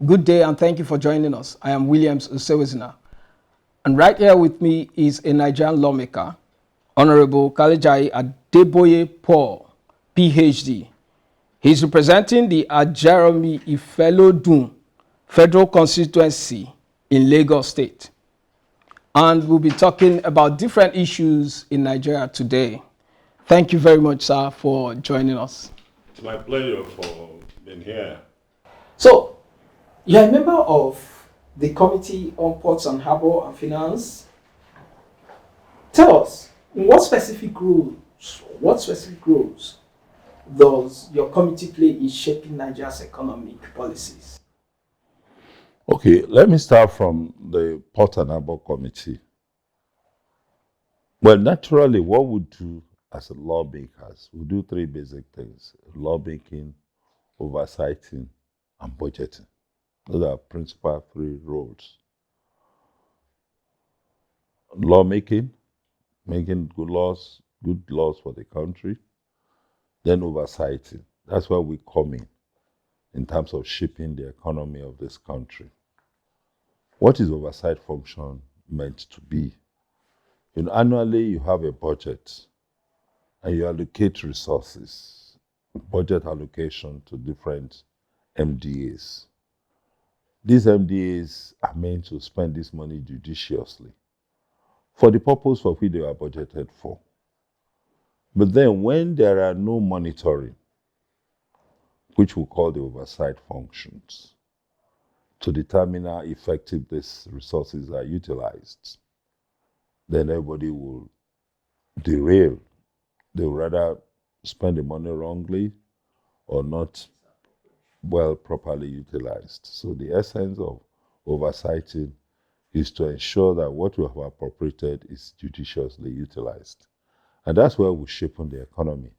Good day and thank you for joining us. I am Williams Usewezina. And right here with me is a Nigerian lawmaker, Honorable Kalejai Adeboye Paul, PhD. He's representing the Ajeromi Ifelodun Federal Constituency in Lagos State. And we'll be talking about different issues in Nigeria today. Thank you very much, sir, for joining us. It's my pleasure for being here. So, you're a member of the Committee on Ports and Harbour and Finance. Tell us, what specific roles does your committee play in shaping Nigeria's economic policies? Okay, let me start from the Port and Harbour Committee. Well, naturally, what we do as lawmakers, we do three basic things: lawmaking, oversighting, and budgeting. Those are principal three roles. Lawmaking, making good laws for the country. Then oversighting. That's where we come in terms of shaping the economy of this country. What is oversight function meant to be? Annually you have a budget and you allocate resources, budget allocation to different MDAs. These MDAs are meant to spend this money judiciously for the purpose for which they are budgeted for. But then when there are no monitoring, which we call the oversight functions, to determine how effective these resources are utilized, then everybody will derail. They will rather spend the money wrongly or not well properly utilized. So the essence of oversighting is to ensure that what we have appropriated is judiciously utilized. And that's where we shape the economy.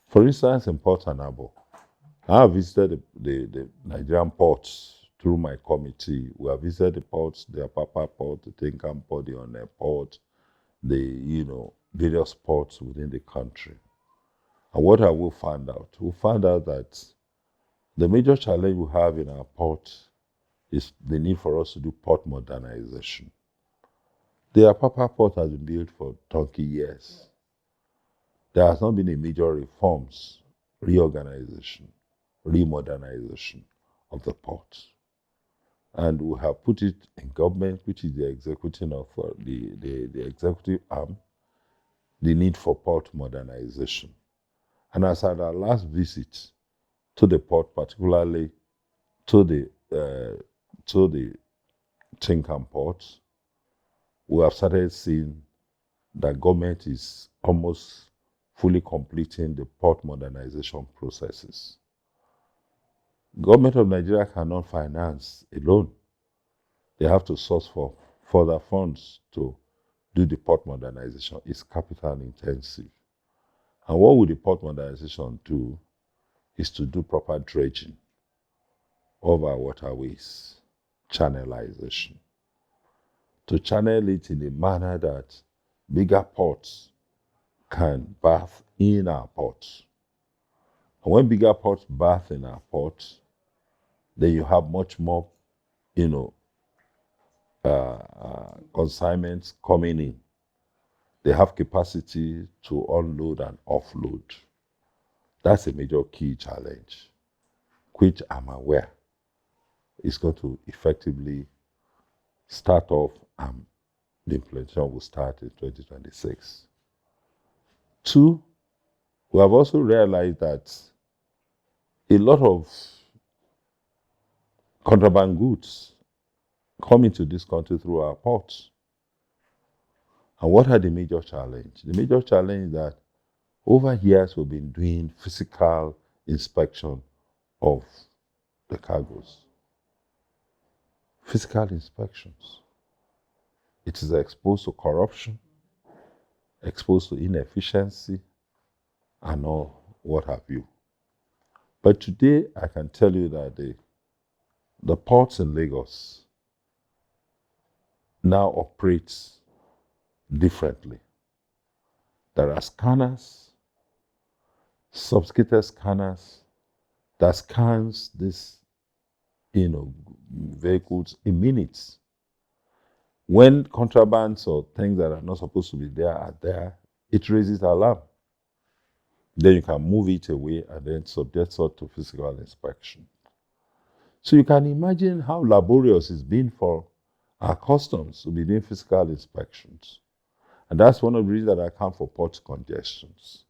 For instance, in Port and Harbour, I have visited the Nigerian ports through my committee. We have visited the ports, the Apapa port, the Tinkan port, the Onne port, the various ports within the country. And what have we found out? We found out that the major challenge we have in our port is the need for us to do port modernization. The Apapa port has been built for 20 years. There has not been a major reforms, reorganization, remodernization of the port. And we have put it in government, which is the executive the executive arm, the need for port modernization. And as at our last visit to the port, particularly to the Tinkan port, we have started seeing that government is almost fully completing the port modernization processes. Government of Nigeria cannot finance alone. They have to source for further funds to do the port modernization. It's capital intensive. And what will the port modernization do is to do proper dredging of our waterways, channelization, to channel it in a manner that bigger ports can bath in our ports. And when bigger ports bath in our ports, then you have much more, consignments coming in. They have capacity to unload and offload. That's a major key challenge, which I'm aware is going to effectively start off, and the implementation will start in 2026. Two, we have also realized that a lot of contraband goods come into this country through our ports. And what are the major challenges? The major challenge is that over years we've been doing physical inspection of the cargoes. Physical inspections. It is exposed to corruption, exposed to inefficiency, and all what have you. But today I can tell you that the ports in Lagos now operates differently. There are scanners, sophisticated scanners that scans these vehicles in minutes. When contrabands or things that are not supposed to be there are there, it raises alarm. Then you can move it away and then subject it to physical inspection. So you can imagine how laborious it's been for our customs to be doing physical inspections. And that's one of the reasons that I account for port congestions.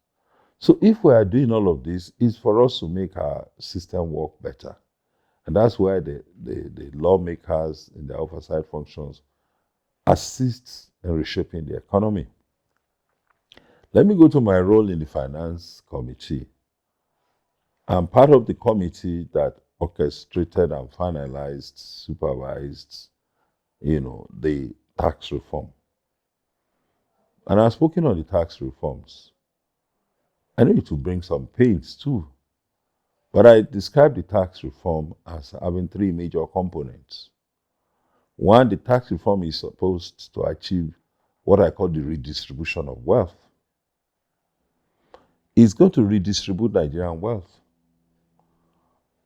So if we are doing all of this, it's for us to make our system work better. And that's why the lawmakers in their oversight functions assist in reshaping the economy. Let me go to my role in the finance committee. I'm part of the committee that orchestrated and finalized, supervised, the tax reform. And I've spoken on the tax reforms. I know it will bring some pains too. But I describe the tax reform as having three major components. One, the tax reform is supposed to achieve what I call the redistribution of wealth. It's going to redistribute Nigerian wealth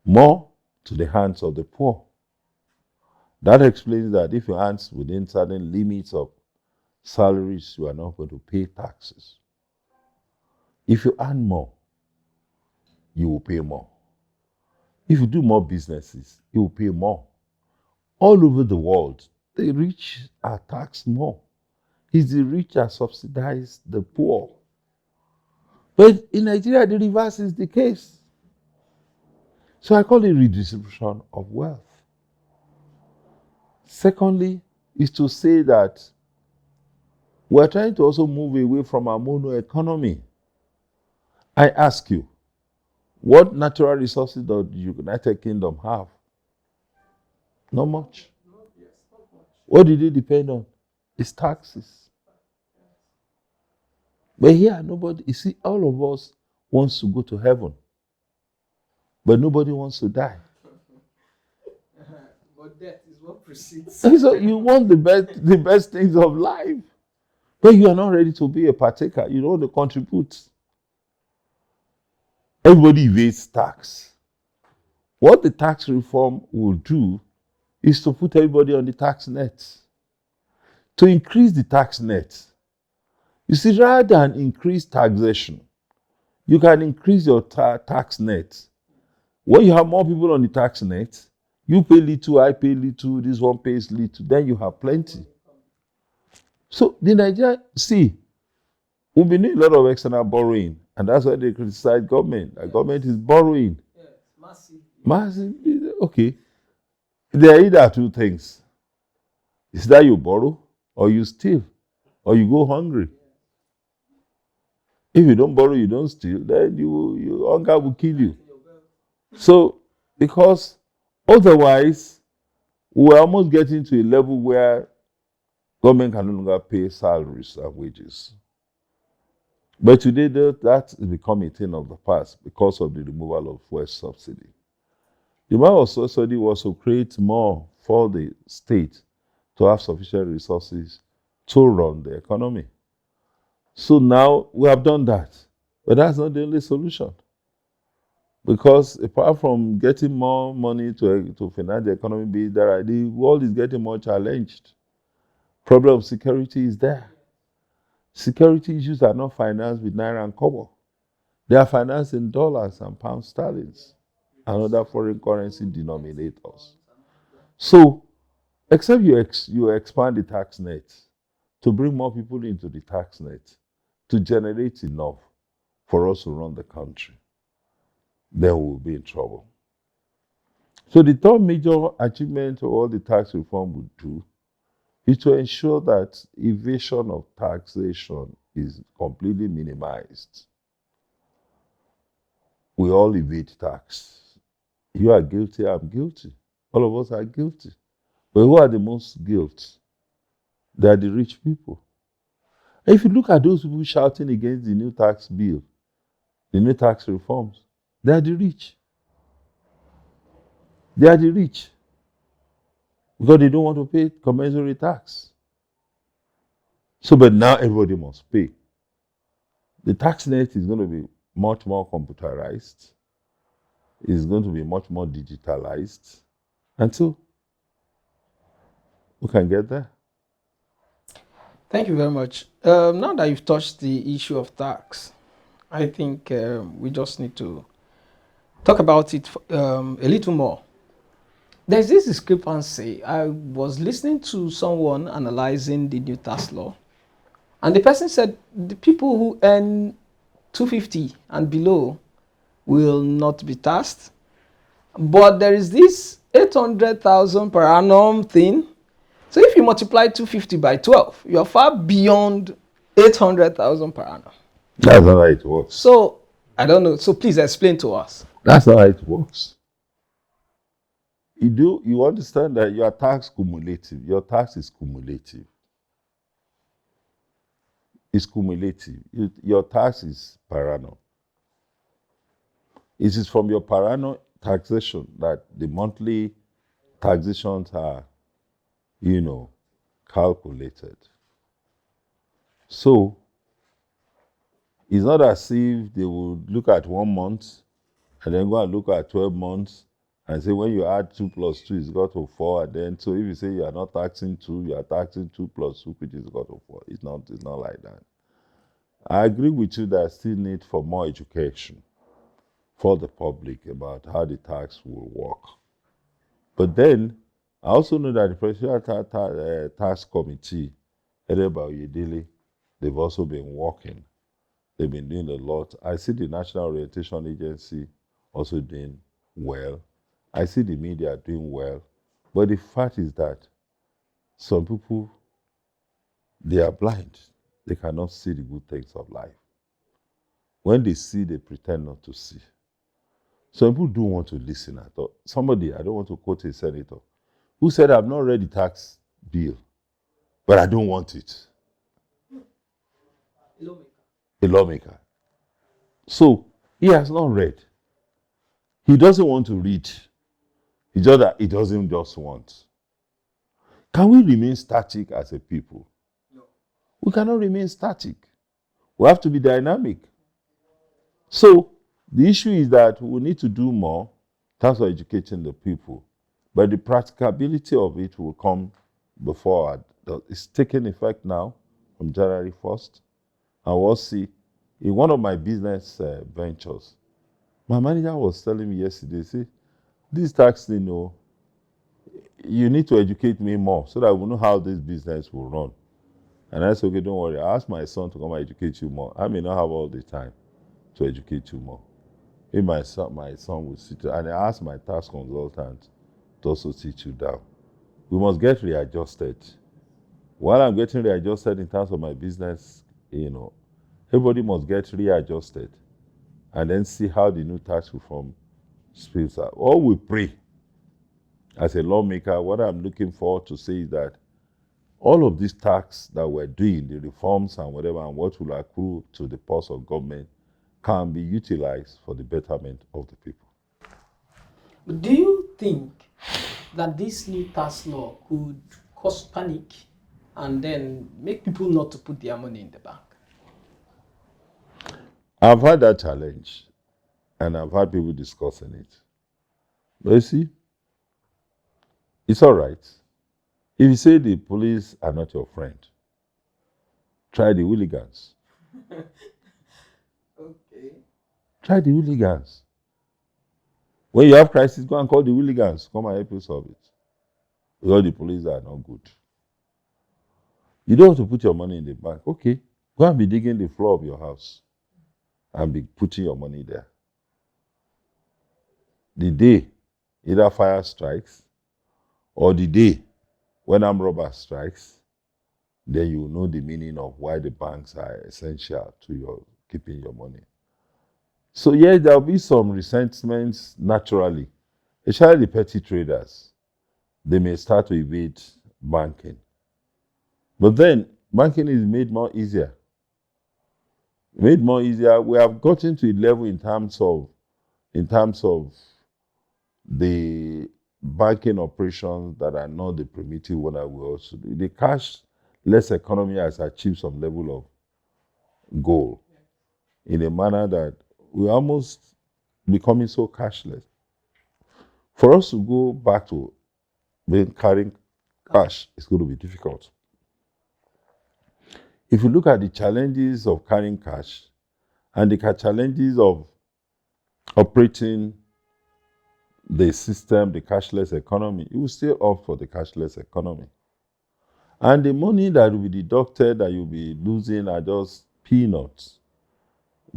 more to the hands of the poor. That explains that if you earn within certain limits of salaries, you are not going to pay taxes. If you earn more, you will pay more. If you do more businesses, you will pay more. All over the world, the rich are taxed more. It's the rich that subsidize the poor. But in Nigeria, the reverse is the case. So I call it redistribution of wealth. Secondly, is to say that we're trying to also move away from a mono economy. I ask you, what natural resources does the United Kingdom have? Not much. What did it depend on? It's taxes. But here, nobody, you see, all of us wants to go to heaven. But nobody wants to die. But death is what precedes. So you want the best things of life. But you are not ready to be a partaker. You don't want to contribute. Everybody evades tax. What the tax reform will do is to put everybody on the tax net. To increase the tax net. You see, rather than increase taxation, you can increase your tax net. When you have more people on the tax net, you pay little, I pay little, this one pays little, then you have plenty. So the Nigerian, see, we've been doing a lot of external borrowing, and that's why they criticize government. The government is borrowing. Yes, massive. Massive. Okay. There are either two things. It's that you borrow, or you steal, or you go hungry. If you don't borrow, you don't steal, then you hunger will kill you. So, because otherwise, we're almost getting to a level where government can no longer pay salaries and wages. But today, that is becoming a thing of the past because of the removal of fuel subsidy. The man of subsidy was to create more for the state to have sufficient resources to run the economy. So now we have done that. But that's not the only solution. Because apart from getting more money to finance the economy, the world is getting more challenged. Problem of security is there. Security issues are not financed with naira and kobo. They are financed in dollars and pound sterling and other foreign currency denominators. So, except you expand the tax net to bring more people into the tax net to generate enough for us to run the country, then we'll be in trouble. So the third major achievement of all the tax reform would do is to ensure that evasion of taxation is completely minimized. We all evade tax. You are guilty, I'm guilty. All of us are guilty. But who are the most guilty? They are the rich people. And if you look at those people shouting against the new tax bill, the new tax reforms, they are the rich. They are the rich. Because they don't want to pay commensurate tax. So, but now everybody must pay. The tax net is going to be much more computerized. It's going to be much more digitalized. And so we can get there. Thank you very much. Now that you've touched the issue of tax, I think we just need to talk about it a little more. There's this discrepancy. I was listening to someone analyzing the new tax law, and the person said the people who earn 250 and below will not be taxed. But there is this 800,000 per annum thing. So if you multiply 250 by 12, you're far beyond 800,000 per annum. That's not how it works. So I don't know. So please explain to us. That's not how it works. You understand that your tax cumulative. Your tax is cumulative. It's cumulative. Your tax is per annum. It is from your per annum taxation that the monthly taxations are, calculated. So it's not as if they will look at 1 month and then go and look at 12 months and say when you add 2 plus 2 is equal to 4, and then so if you say you are not taxing 2, you are taxing 2 plus 2, which is equal to 4. It's not like that. I agree with you that still need for more education for the public about how the tax will work. But then I also know that the Presidential Tax Committee, headed by Oyedele, they've also been working. They've been doing a lot. I see the National Orientation Agency also doing well. I see the media doing well. But the fact is that some people, they are blind. They cannot see the good things of life. When they see, they pretend not to see. Some people do want to listen at all. Somebody, I don't want to quote a senator, who said, I've not read the tax bill, but I don't want it. A lawmaker. So he has not read. He doesn't want to read. It's just that he doesn't just want. Can we remain static as a people? No. We cannot remain static. We have to be dynamic. So the issue is that we need to do more in terms of educating the people. But the practicability of it will come before. It's taking effect now from January 1st. And we'll see. In one of my business ventures, my manager was telling me yesterday, see, this tax thing, you need to educate me more so that we know how this business will run. And I said, okay, don't worry. I asked my son to come and educate you more. I may not have all the time to educate you more. If my son will sit, and I asked my tax consultant to also sit you down. We must get readjusted. While I'm getting readjusted in terms of my business, everybody must get readjusted and then see how the new tax reform spills out. All we pray as a lawmaker, what I'm looking forward to say is that all of these tax that we're doing, the reforms and whatever, and what will accrue to the purse of government can be utilized for the betterment of the people. Do you think that this new tax law could cause panic and then make people not to put their money in the bank? I've had that challenge, and I've had people discussing it. But you see, it's all right. If you say the police are not your friend, try the hooligans. Okay. Try the hooligans. When you have crisis, go and call the hooligans. Come and help you solve it. Because the police are not good. You don't want to put your money in the bank. Okay, go and be digging the floor of your house and be putting your money there. The day either fire strikes or the day when armed robber strikes, then you know the meaning of why the banks are essential to your keeping your money. So yes, there will be some resentments naturally, especially the petty traders. They may start to evade banking. But then banking is made more easier. Made more easier. We have gotten to a level in terms of the banking operations that are not the primitive one that we also do. The cashless economy has achieved some level of goal in a manner that we're almost becoming so cashless. For us to go back to carrying cash is going to be difficult. If you look at the challenges of carrying cash and the challenges of operating the system, the cashless economy, you will still opt for the cashless economy. And the money that will be deducted that you'll be losing are just peanuts.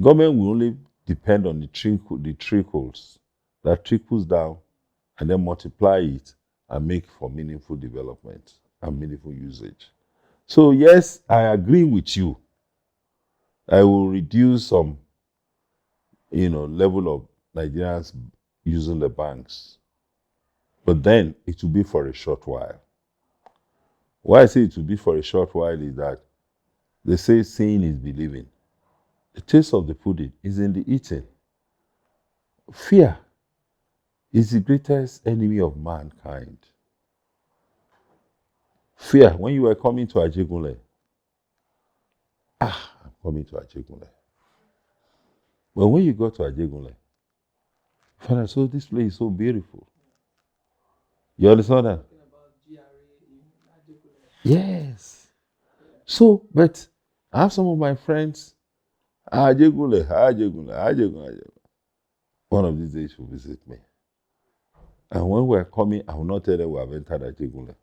Government will only depend on the trickles that trickles down and then multiply it and make for meaningful development and meaningful usage. So yes, I agree with you. I will reduce some, level of Nigerians using the banks. But then it will be for a short while. Why I say it will be for a short while is that they say seeing is believing. The taste of the pudding is in the eating. Fear is the greatest enemy of mankind. Fear, when you were coming to Ajegunle, I'm coming to Ajegunle. But when you got to Ajegunle, Father, so this place is so beautiful. You understand that? Yes. So, but I have some of my friends, Ajegunle. One of these days will visit me. And when we're coming, I will not tell them we have entered Ajegunle.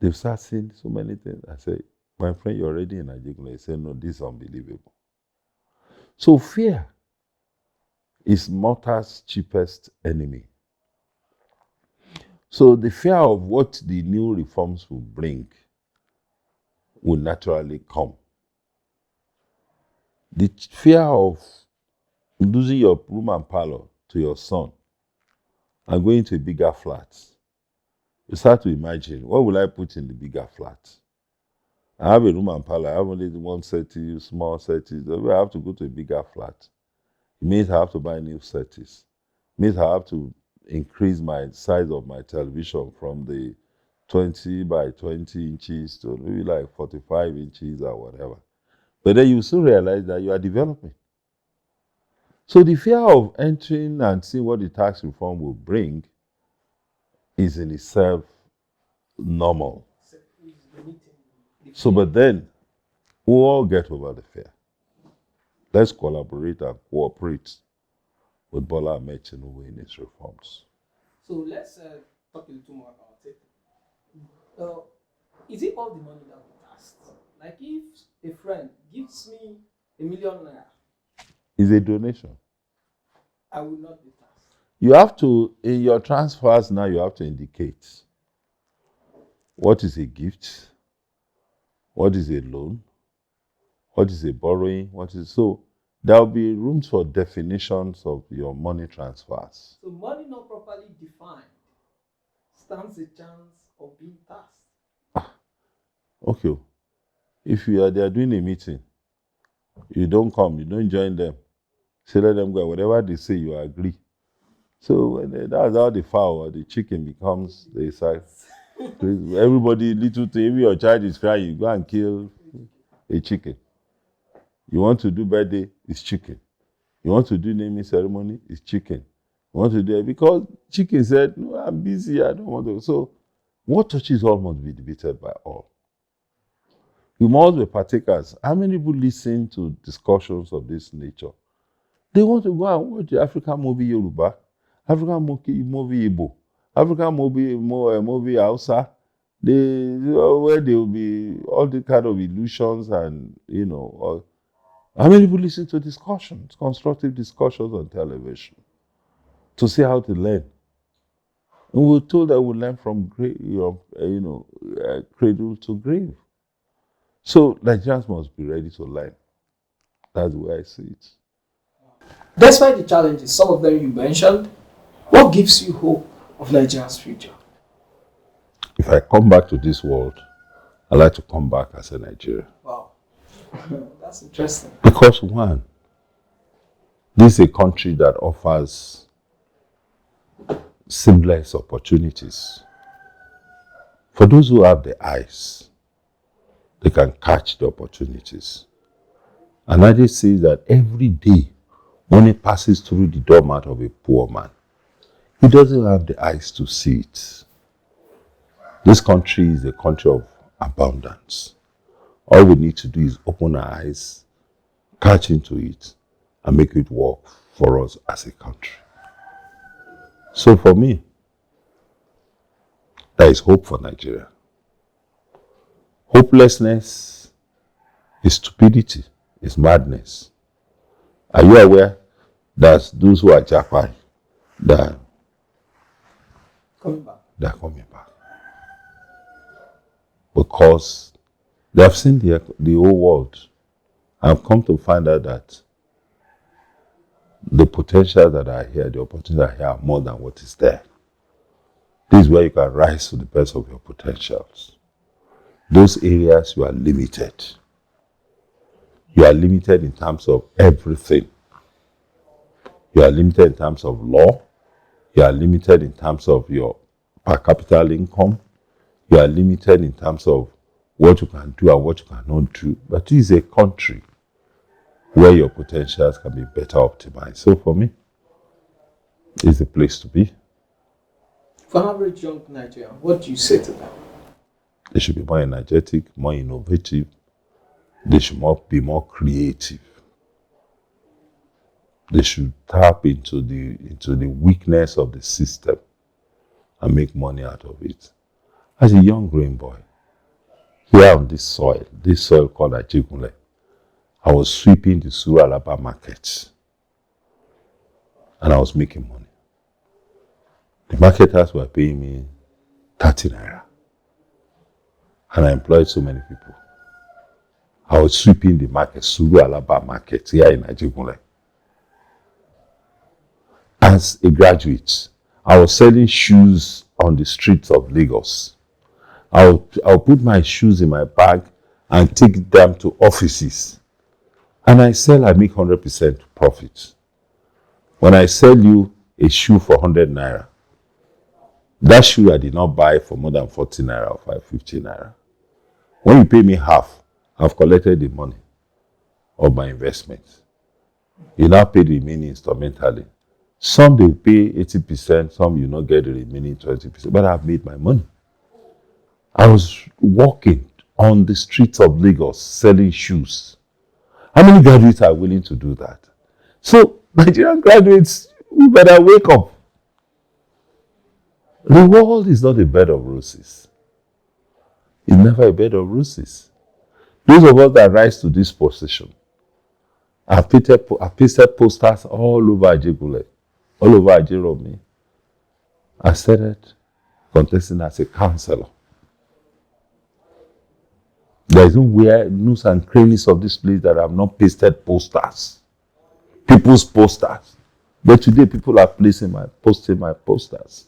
They've started seeing so many things. I say, my friend, you're already in Ajegunle. He said, no, this is unbelievable. So fear is mortal's cheapest enemy. So the fear of what the new reforms will bring will naturally come. The fear of losing your room and parlor to your son and going to a bigger flat. You start to imagine, what will I put in the bigger flat? I have a room and parlor. I have only one settee, small settee. I have to go to a bigger flat. It means I have to buy new settees. It means I have to increase my size of my television from the 20 by 20 inches to maybe like 45 inches or whatever. But then you soon realize that you are developing. So the fear of entering and seeing what the tax reform will bring is in itself normal. So, but then we'll all get over the fear. Let's collaborate and cooperate with Bola Ahmed Tinubu in his reforms. So let's talk a little more about it. Is it all the money that we asked? Like if a friend gives me ₦1 million, it's a donation. I will not be taxed. You have to, in your transfers now, you have to indicate what is a gift, what is a loan, what is a borrowing, so there will be rooms for definitions of your money transfers. So money not properly defined stands a chance of being taxed. Okay. If they are doing a meeting, you don't come, you don't join them. Say let them go. Whatever they say, you agree. So that's how the fowl or the chicken becomes the size. Everybody, little thing, if your child is crying, you go and kill a chicken. You want to do birthday, it's chicken. You want to do naming ceremony, it's chicken. You want to do it because chicken said, no, I'm busy, I don't want to. So what touches all must be debated by all. You must be partakers. How many people listen to discussions of this nature? They want to go and watch the African movie Yoruba, African movie Igbo, African movie Hausa, where there will be all the kind of illusions and, how many people listen to discussions, constructive discussions on television to see how to learn? And we're told that we learn from cradle to grave. So Nigerians must be ready to learn. That's the way I see it. Despite the challenges, some of them you mentioned, what gives you hope of Nigeria's future? If I come back to this world, I'd like to come back as a Nigerian. Wow. That's interesting. Because one, this is a country that offers seamless opportunities. For those who have the eyes, they can catch the opportunities. And I just see that every day, money passes through the doormat of a poor man. He doesn't have the eyes to see it. This country is a country of abundance. All we need to do is open our eyes, catch into it, and make it work for us as a country. So for me, there is hope for Nigeria. Hopelessness is stupidity, is madness. Are you aware that those who are Japan, they're coming back? Because they have seen the whole world. I've come to find out that the potential that are here, the opportunities that are here are more than what is there. This is where you can rise to the best of your potentials. Those areas you are limited. You are limited in terms of everything. You are limited in terms of law. You are limited in terms of your per capita income. You are limited in terms of what you can do and what you cannot do. But it is a country where your potentials can be better optimized. So for me, it's the place to be. For an average young Nigerian, what do you say to them? They should be more energetic, more innovative. They should be more creative. They should tap into the weakness of the system and make money out of it. As a young green boy, here on this soil called Ajegunle, I was sweeping the Suru Alaba markets and I was making money. The marketers were paying me 30 naira. And I employed so many people. I was sweeping the market, Suru Alaba market here in Ajegunle. As a graduate, I was selling shoes on the streets of Lagos. I'll put my shoes in my bag and take them to offices. And I make 100% profit. When I sell you a shoe for 100 naira, that shoe I did not buy for more than 40 naira or 550 naira. When you pay me half, I've collected the money of my investment. You now pay the remaining instrumentally. Some they pay 80%, some you not get the remaining 20%, but I've made my money. I was walking on the streets of Lagos selling shoes. How many graduates are willing to do that? So, Nigerian graduates, we better wake up. The world is not a bed of roses. It's never a bed of roses. Those of us that rise to this position have pasted posters all over Ajegunle, all over Ajeromi. I started contesting as a councillor. There is nowhere, nooks and crannies of this place that have not pasted posters. People's posters. But today people are posting my posters.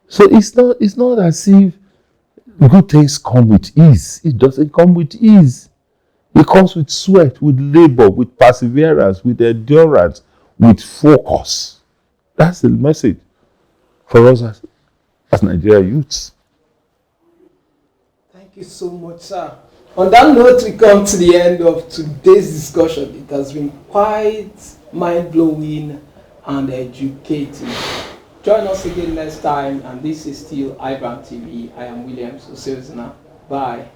So it's not as if good things come with ease. It doesn't come with ease. It comes with sweat, with labor, with perseverance, with endurance, with focus. That's the message for us as Nigerian youths. Thank you so much, sir. On that note, we come to the end of today's discussion. It has been quite mind-blowing and educating. Join us again next time, and this is still iBrand TV. I am Williams Osevzina. Bye.